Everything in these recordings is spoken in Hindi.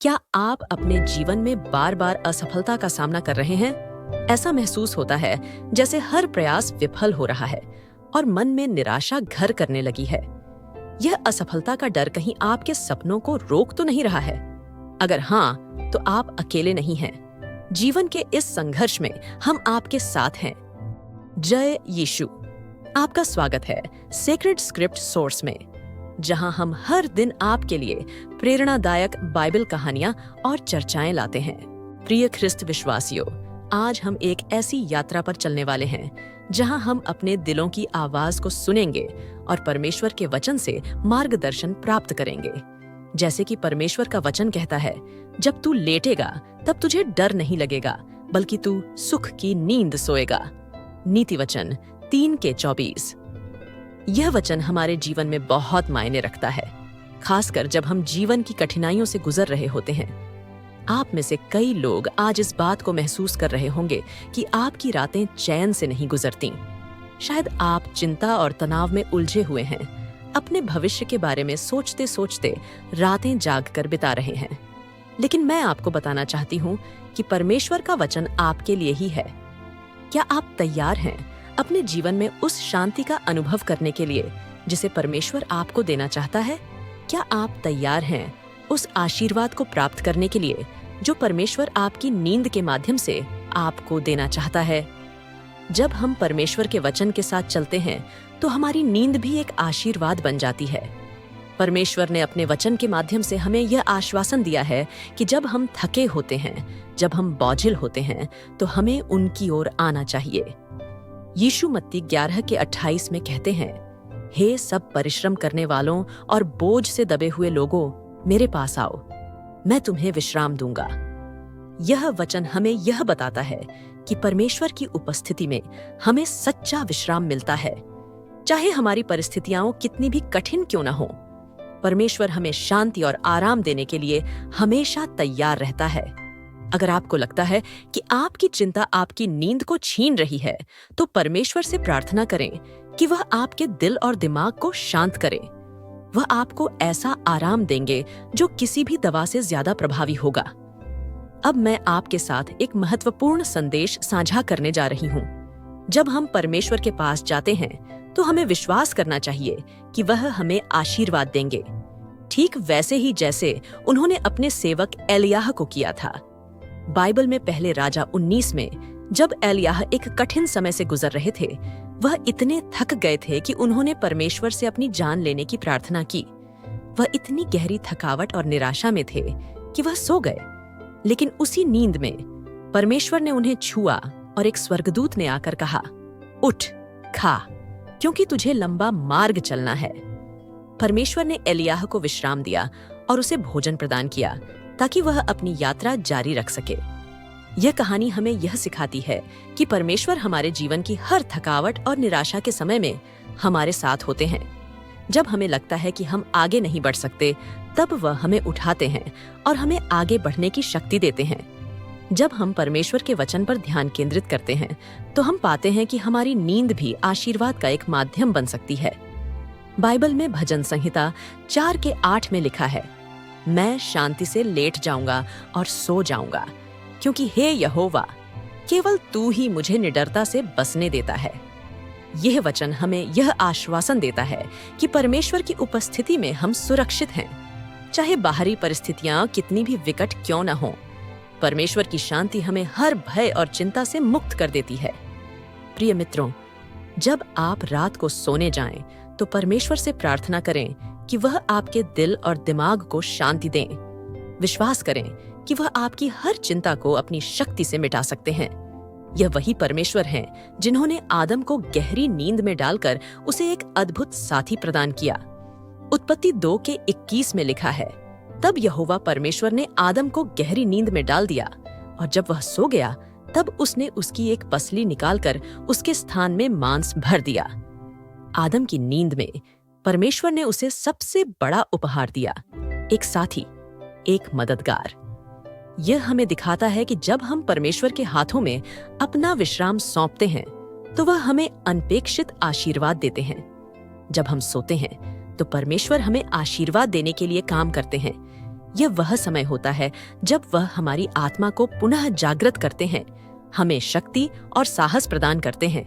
क्या आप अपने जीवन में बार बार असफलता का सामना कर रहे हैं? ऐसा महसूस होता है जैसे हर प्रयास विफल हो रहा है और मन में निराशा घर करने लगी है। यह असफलता का डर कहीं आपके सपनों को रोक तो नहीं रहा है? अगर हाँ, तो आप अकेले नहीं हैं। जीवन के इस संघर्ष में हम आपके साथ हैं। जय यीशु। आपका स्वागत है सेक्रेड स्क्रिप्ट सोर्स में, जहां हम हर दिन आपके लिए प्रेरणादायक बाइबल कहानियां और चर्चाएं लाते हैं। प्रिय ख्रिस्त विश्वासियों, आज हम एक ऐसी यात्रा पर चलने वाले हैं जहां हम अपने दिलों की आवाज को सुनेंगे और परमेश्वर के वचन से मार्गदर्शन प्राप्त करेंगे। जैसे कि परमेश्वर का वचन कहता है, जब तू लेटेगा तब तुझे डर नहीं लगेगा, बल्कि तू सुख की नींद सोएगा। नीति वचन 3:24। यह वचन हमारे जीवन में बहुत मायने रखता है, खासकर जब हम जीवन की कठिनाइयों से गुजर रहे होते हैं। आप में से कई लोग आज इस बात को महसूस कर रहे होंगे कि आपकी रातें चैन से नहीं गुजरती। शायद आप चिंता और तनाव में उलझे हुए हैं, अपने भविष्य के बारे में सोचते सोचते रातें जागकर बिता रहे हैं। लेकिन मैं आपको बताना चाहती हूँ कि परमेश्वर का वचन आपके लिए ही है। क्या आप तैयार हैं अपने जीवन में उस शांति का अनुभव करने के लिए जिसे परमेश्वर आपको देना चाहता है? क्या आप तैयार हैं उस आशीर्वाद को प्राप्त करने के लिए जो परमेश्वर आपकी नींद के माध्यम से आपको देना चाहता है? जब हम परमेश्वर के वचन के साथ चलते हैं तो हमारी नींद भी एक आशीर्वाद बन जाती है। परमेश्वर ने अपने वचन के माध्यम से हमें यह आश्वासन दिया है कि जब हम थके होते हैं, जब हम बोझिल होते हैं, तो हमें उनकी ओर आना चाहिए। यीशु मत्ती 11:28 में कहते हैं, हे सब परिश्रम करने वालों और बोझ से दबे हुए लोगों, मेरे पास आओ, मैं तुम्हें विश्राम दूंगा। यह वचन हमें यह बताता है कि परमेश्वर की उपस्थिति में हमें सच्चा विश्राम मिलता है। चाहे हमारी परिस्थितियां कितनी भी कठिन क्यों न हो, परमेश्वर हमें शांति और आराम देने के लिए हमेशा तैयार रहता है। अगर आपको लगता है कि आपकी चिंता आपकी नींद को छीन रही है, तो परमेश्वर से प्रार्थना करें कि वह आपके दिल और दिमाग को शांत करे। वह आपको ऐसा आराम देंगे जो किसी भी दवा से ज्यादा प्रभावी होगा। अब मैं आपके साथ एक महत्वपूर्ण संदेश साझा करने जा रही हूँ। जब हम परमेश्वर के पास जाते हैं तो हमें विश्वास करना चाहिए कि वह हमें आशीर्वाद देंगे, ठीक वैसे ही जैसे उन्होंने अपने सेवक एलियाह को किया था। बाइबल में पहले राजा 19 में जब एलियाह एक कठिन समय से गुजर रहे थे, वह इतने थक गए थे कि उन्होंने परमेश्वर से अपनी जान लेने की प्रार्थना की। वह इतनी गहरी थकावट और निराशा में थे कि वह सो गए। लेकिन उसी नींद में परमेश्वर ने उन्हें छुआ और एक स्वर्गदूत ने आकर कहा, उठ, खा, क्योंकि तुझे लंबा मार्ग चलना है। परमेश्वर ने एलियाह को विश्राम दिया और उसे भोजन प्रदान किया ताकि वह अपनी यात्रा जारी रख सके। यह कहानी हमें यह सिखाती है कि परमेश्वर हमारे जीवन की हर थकावट और निराशा के समय में हमारे साथ होते हैं। जब हमें लगता है कि हम आगे नहीं बढ़ सकते, तब वह हमें उठाते हैं और हमें आगे बढ़ने की शक्ति देते हैं। जब हम परमेश्वर के वचन पर ध्यान केंद्रित करते हैं, तो हम पाते हैं कि हमारी नींद भी आशीर्वाद का एक माध्यम बन सकती है। बाइबल में भजन संहिता 4:8 में लिखा है, मैं शांति से लेट जाऊंगा और सो जाऊंगा, क्योंकि हे यहोवा, केवल तू ही मुझे निडरता से बसने देता है। यह वचन हमें यह आश्वासन देता है कि परमेश्वर की उपस्थिति में हम सुरक्षित हैं। चाहे बाहरी परिस्थितियां कितनी भी विकट क्यों न हों, परमेश्वर की शांति हमें हर भय और चिंता से मुक्त कर देती है। प्रिय मित्रों, जब आप रात को सोने जाएं, तो परमेश्वर से प्रार्थना करें कि वह आपके दिल और दिमाग को शांति दें। विश्वास करें कि वह आपकी हर चिंता को अपनी शक्ति से मिटा सकते हैं। यह वही परमेश्वर हैं जिन्होंने आदम को गहरी नींद में डालकर उसे एक अद्भुत साथी प्रदान किया। उत्पत्ति 2:21 में लिखा है, तब यहोवा परमेश्वर ने आदम को गहरी नींद में डाल दिया, और जब वह सो गया तब उसने उसकी एक पसली निकालकर उसके स्थान में मांस भर दिया। आदम की नींद में परमेश्वर ने उसे सबसे बड़ा उपहार दिया, एक साथी, एक मददगार। यह हमें दिखाता है कि जब हम परमेश्वर के हाथों में अपना विश्राम सौंपते हैं, तो वह हमें अनपेक्षित आशीर्वाद देते हैं। जब हम सोते हैं तो परमेश्वर हमें आशीर्वाद देने के लिए काम करते हैं। यह वह समय होता है जब वह हमारी आत्मा को पुनः जागृत करते हैं, हमें शक्ति और साहस प्रदान करते हैं।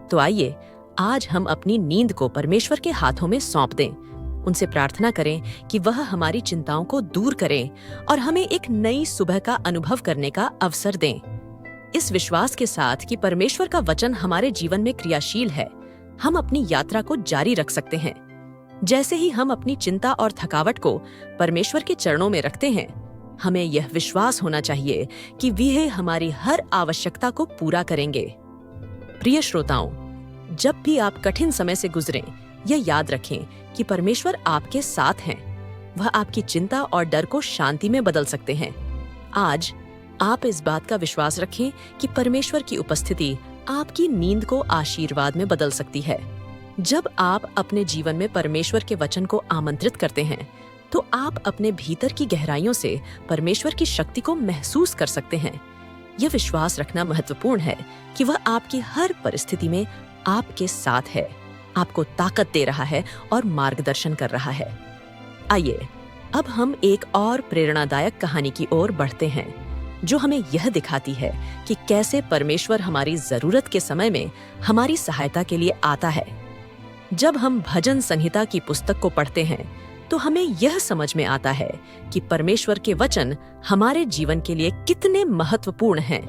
तो आइए आज हम अपनी नींद को परमेश्वर के हाथों में सौंप दें, उनसे प्रार्थना करें कि वह हमारी चिंताओं को दूर करें और हमें एक नई सुबह का अनुभव करने का अवसर दें। इस विश्वास के साथ कि परमेश्वर का वचन हमारे जीवन में क्रियाशील है, हम अपनी यात्रा को जारी रख सकते हैं। जैसे ही हम अपनी चिंता और थकावट को परमेश्वर के चरणों में रखते हैं, हमें यह विश्वास होना चाहिए कि वह हमारी हर आवश्यकता को पूरा करेंगे। प्रिय श्रोताओं, जब भी आप कठिन समय से गुजरें, यह याद रखें कि परमेश्वर आपके साथ हैं। वह आपकी चिंता और डर को शांति में बदल सकते हैं। आज आप इस बात का विश्वास रखें कि परमेश्वर की उपस्थिति आपकी नींद को आशीर्वाद में बदल सकती है। जब आप अपने जीवन में परमेश्वर के वचन को आमंत्रित करते हैं, तो आप अपने भीतर की गहराइयों से परमेश्वर की शक्ति को महसूस कर सकते हैं। यह विश्वास रखना महत्वपूर्ण है कि वह आपकी हर परिस्थिति में आपके साथ है, आपको ताकत दे रहा है और मार्गदर्शन कर रहा है। आइए अब हम एक और प्रेरणादायक कहानी की ओर बढ़ते हैं, जो हमें यह दिखाती है कि कैसे परमेश्वर हमारी जरूरत के समय में हमारी सहायता के लिए आता है। जब हम भजन संहिता की पुस्तक को पढ़ते हैं, तो हमें यह समझ में आता है कि परमेश्वर के वचन हमारे जीवन के लिए कितने महत्वपूर्ण हैं।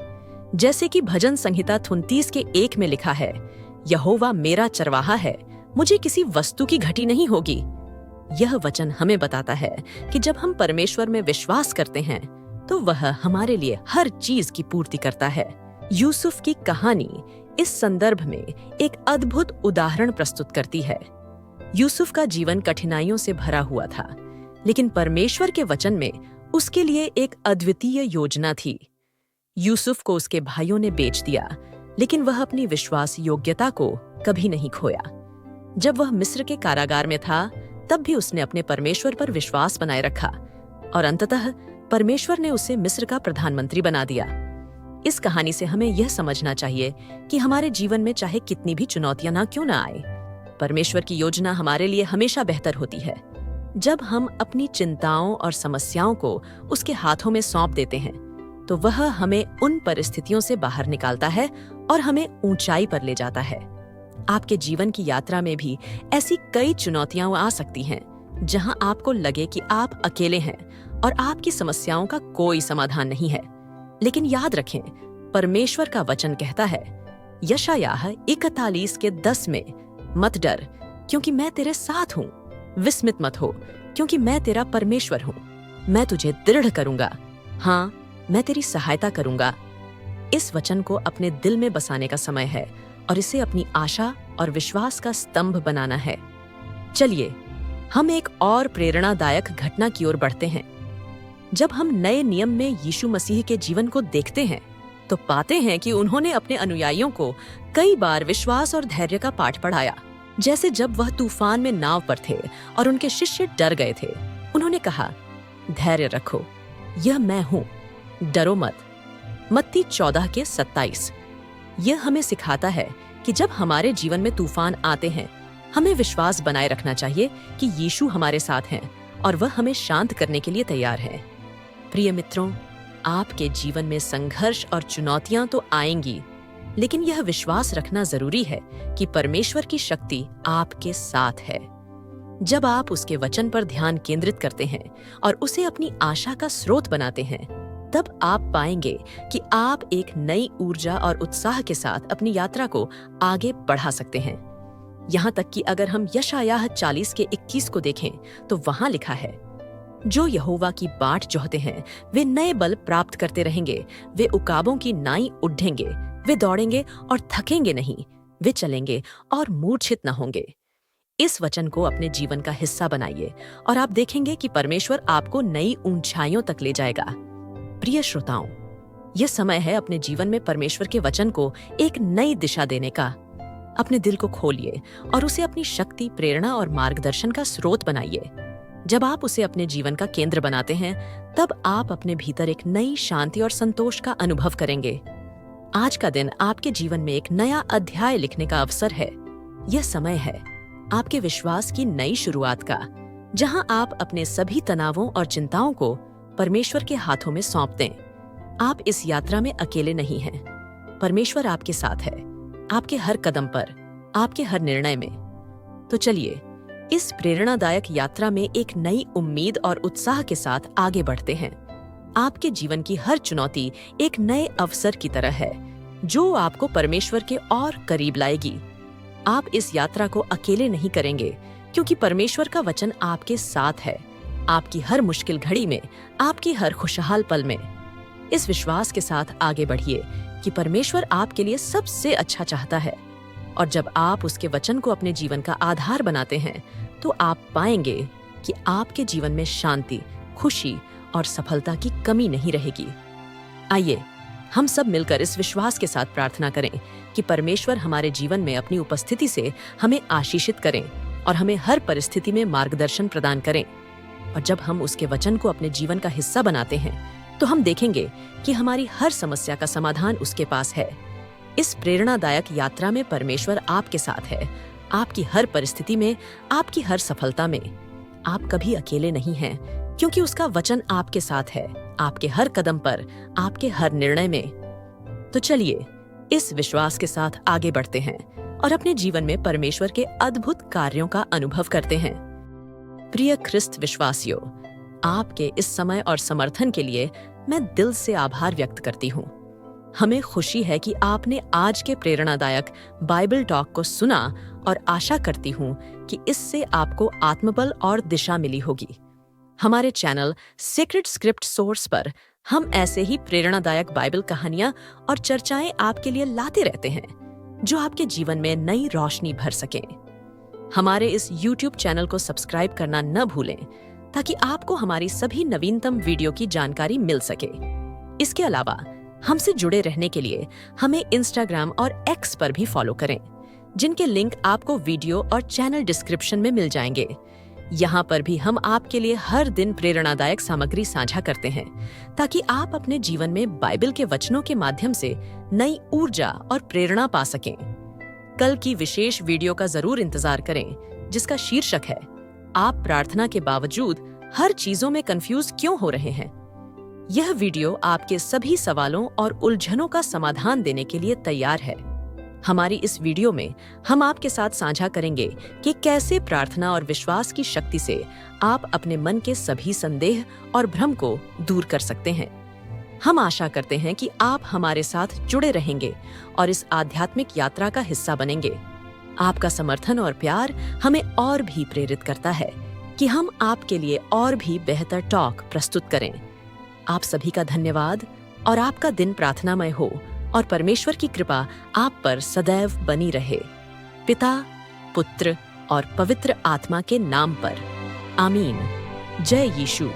जैसे कि भजन संहिता 33:1 में लिखा है, यहोवा मेरा चरवाहा है, मुझे किसी वस्तु की घटी नहीं होगी। यह वचन हमें बताता है कि जब हम परमेश्वर में विश्वास करते हैं, तो वह हमारे लिए हर चीज की पूर्ति करता है। यूसुफ की कहानी इस संदर्भ में एक अद्भुत उदाहरण प्रस्तुत करती है। यूसुफ का जीवन कठिनाइयों से भरा हुआ था, लेकिन परमेश्वर के वचन में उसके लिए एक अद्वितीय योजना थी। यूसुफ को उसके भाइयों ने बेच दिया, लेकिन वह अपनी विश्वास योग्यता को कभी नहीं खोया। जब वह मिस्र के कारागार में था, तब भी उसने अपने परमेश्वर पर विश्वास बनाए रखा और अंततः परमेश्वर ने उसे मिस्र का प्रधानमंत्री बना दिया। इस कहानी से हमें यह समझना चाहिए कि हमारे जीवन में चाहे कितनी भी चुनौतियां ना क्यों ना आए, परमेश्वर की योजना हमारे लिए हमेशा बेहतर होती है। जब हम अपनी चिंताओं और समस्याओं को उसके हाथों में सौंप देते हैं, तो वह हमें उन परिस्थितियों से बाहर निकालता है और हमें ऊंचाई पर ले जाता है। आपके जीवन की यात्रा में भी ऐसी कई चुनौतियां आ सकती हैं, जहां आपको लगे कि आप अकेले हैं और आपकी समस्याओं का कोई समाधान नहीं है। लेकिन याद रखें, परमेश्वर का वचन कहता है यशायाह 41:10 में, मत डर क्योंकि मैं तेरे साथ हूँ, विस्मित मत हो क्योंकि मैं तेरा परमेश्वर हूँ। मैं तुझे दृढ़ करूंगा, हाँ मैं तेरी सहायता करूंगा। इस वचन को अपने दिल में बसाने का समय है और इसे अपनी आशा और विश्वास का स्तंभ बनाना है। चलिए हम एक और प्रेरणादायक घटना की ओर बढ़ते हैं। जब हम नए नियम में यीशु मसीह के जीवन को देखते हैं, तो पाते हैं कि उन्होंने अपने अनुयायियों को कई बार विश्वास और धैर्य का पाठ पढ़ाया। जैसे जब वह तूफान में नाव पर थे और उनके शिष्य डर गए थे, उन्होंने कहा, धैर्य रखो, यह मैं हूँ, डरो मत। मत्ती 14:27। यह हमें सिखाता है कि जब हमारे जीवन में तूफान आते हैं, हमें विश्वास बनाए रखना चाहिए कि यीशु हमारे साथ हैं और वह हमें शांत करने के लिए तैयार है। प्रिय मित्रों, आपके जीवन में संघर्ष और चुनौतियां तो आएंगी, लेकिन यह विश्वास रखना जरूरी है कि परमेश्वर की शक्ति आपके साथ है। जब आप उसके वचन पर ध्यान केंद्रित करते हैं और उसे अपनी आशा का स्रोत बनाते हैं, तब आप पाएंगे कि आप एक नई ऊर्जा और उत्साह के साथ अपनी यात्रा को आगे बढ़ा सकते हैं। यहाँ तक कि अगर हम यशायाह 40:21 को देखें, तो वहां लिखा है, जो यहोवा की बाट जोहते हैं वे नए बल प्राप्त करते रहेंगे, वे उकाबों की नाई उड़ेंगे, वे दौड़ेंगे और थकेंगे नहीं, वे चलेंगे और मूर्छित न होंगे। इस वचन को अपने जीवन का हिस्सा बनाइए और आप देखेंगे कि परमेश्वर आपको नई ऊंचाइयों तक ले जाएगा। प्रिय श्रोताओं, यह समय है अपने जीवन में परमेश्वर के वचन को एक नई दिशा देने का। अपने दिल को खोलिए और उसे अपनी शक्ति, प्रेरणा और मार्गदर्शन का स्रोत बनाइए। जब आप उसे अपने जीवन का केंद्र बनाते हैं, तब आप अपने भीतर एक नई शांति और संतोष का अनुभव करेंगे। आज का दिन आपके जीवन में एक नया अध्याय लिखने का अवसर है। यह समय है आपके विश्वास की नई शुरुआत का, जहां आप अपने सभी तनावों और चिंताओं को परमेश्वर के हाथों में सौंप दें। आप इस यात्रा में अकेले नहीं हैं। परमेश्वर आपके साथ है, आपके हर कदम पर, आपके हर निर्णय में। तो चलिए इस प्रेरणादायक यात्रा में एक नई उम्मीद और उत्साह के साथ आगे बढ़ते हैं। आपके जीवन की हर चुनौती एक नए अवसर की तरह है, जो आपको परमेश्वर के और करीब लाएगी। आप इस यात्रा को अकेले नहीं करेंगे, क्योंकि परमेश्वर का वचन आपके साथ है, आपकी हर मुश्किल घड़ी में, आपकी हर खुशहाल पल में। इस विश्वास के साथ आगे बढ़िए कि परमेश्वर आपके लिए सबसे अच्छा चाहता है, और जब आप उसके वचन को अपने जीवन का आधार बनाते हैं, तो आप पाएंगे कि आपके जीवन में शांति, खुशी और सफलता की कमी नहीं रहेगी। आइए हम सब मिलकर इस विश्वास के साथ प्रार्थना करें कि परमेश्वर हमारे जीवन में अपनी उपस्थिति से हमें आशीषित करें और हमें हर परिस्थिति में मार्गदर्शन प्रदान करें। और जब हम उसके वचन को अपने जीवन का हिस्सा बनाते हैं, तो हम देखेंगे कि हमारी हर समस्या का समाधान उसके पास है। इस प्रेरणादायक यात्रा में परमेश्वर आपके साथ है, आपकी हर परिस्थिति में, आपकी हर सफलता में। आप कभी अकेले नहीं हैं, क्योंकि उसका वचन आपके साथ है, आपके हर कदम पर, आपके हर निर्णय में। तो चलिए इस विश्वास के साथ आगे बढ़ते हैं और अपने जीवन में परमेश्वर के अद्भुत कार्यों का अनुभव करते हैं। प्रिय ख्रिस्त विश्वासियों, आपके इस समय और समर्थन के लिए मैं दिल से आभार व्यक्त करती हूँ। हमें खुशी है कि आपने आज के प्रेरणादायक बाइबल टॉक को सुना और आशा करती हूँ कि इससे आपको आत्मबल और दिशा मिली होगी। हमारे चैनल सीक्रेट स्क्रिप्ट सोर्स पर हम ऐसे ही प्रेरणादायक बाइबल कहानियां और चर्चाएं आपके लिए लाते रहते हैं, जो आपके जीवन में नई रोशनी भर सकें। हमारे इस YouTube चैनल को सब्सक्राइब करना न भूलें, ताकि आपको हमारी सभी नवीनतम वीडियो की जानकारी मिल सके। इसके अलावा हमसे जुड़े रहने के लिए हमें Instagram और X पर भी फॉलो करें, जिनके लिंक आपको वीडियो और चैनल डिस्क्रिप्शन में मिल जाएंगे। यहाँ पर भी हम आपके लिए हर दिन प्रेरणादायक सामग्री साझा करते हैं, ताकि आप अपने जीवन में बाइबल के वचनों के माध्यम से नई ऊर्जा और प्रेरणा पा सकें। कल की विशेष वीडियो का जरूर इंतजार करें, जिसका शीर्षक है, आप प्रार्थना के बावजूद हर चीजों में कंफ्यूज क्यों हो रहे हैं। यह वीडियो आपके सभी सवालों और उलझनों का समाधान देने के लिए तैयार है। हमारी इस वीडियो में हम आपके साथ साझा करेंगे कि कैसे प्रार्थना और विश्वास की शक्ति से आप अपने मन के सभी संदेह और भ्रम को दूर कर सकते हैं। हम आशा करते हैं कि आप हमारे साथ जुड़े रहेंगे और इस आध्यात्मिक यात्रा का हिस्सा बनेंगे। आपका समर्थन और प्यार हमें और भी प्रेरित करता है कि हम आपके लिए और भी बेहतर टॉक प्रस्तुत करें। आप सभी का धन्यवाद और आपका दिन प्रार्थनामय हो और परमेश्वर की कृपा आप पर सदैव बनी रहे। पिता, पुत्र और पवित्र आत्मा के नाम पर। आमीन। जय यीशु।